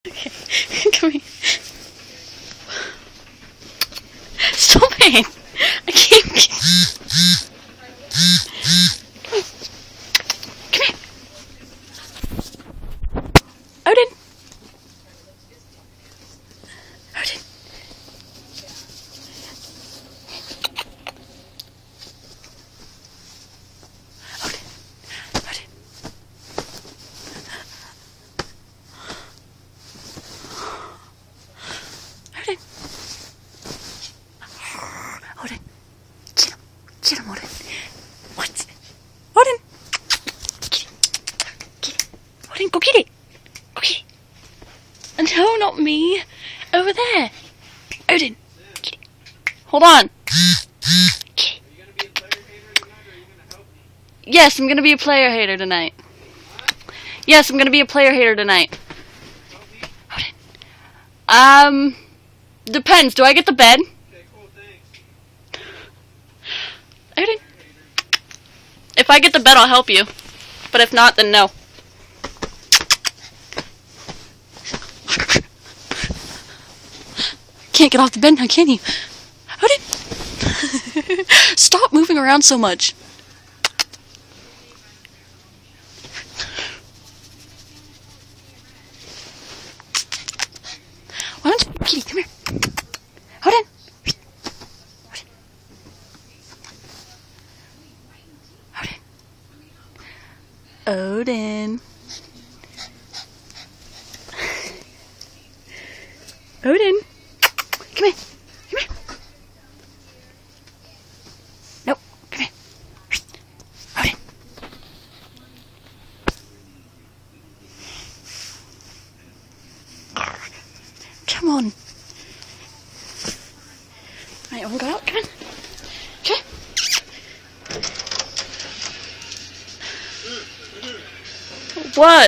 Okay. Come here. Stop it! I can't. Come here. Odin. Odin. Odin. Odin. Odin. Odin. Get him, Odin. What? Odin. Get it. Get it. Odin, go get it. Go get it. No, not me. Over there. Odin. Get it. Hold on. Get it. Yes, I'm gonna be a player hater tonight. Yes, I'm gonna be a player hater tonight. Odin. Depends. Do I get the bed? Odin. If I get the bed, I'll help you. But if not, then no. Can't get off the bed now, can you? Odin. Stop moving around so much. Why don't you, Kitty, come here. Odin. Odin. Odin. Come here. Come here. Nope. Come here. Odin. Come on. Alright, I'll go out. Come on. Okay. What?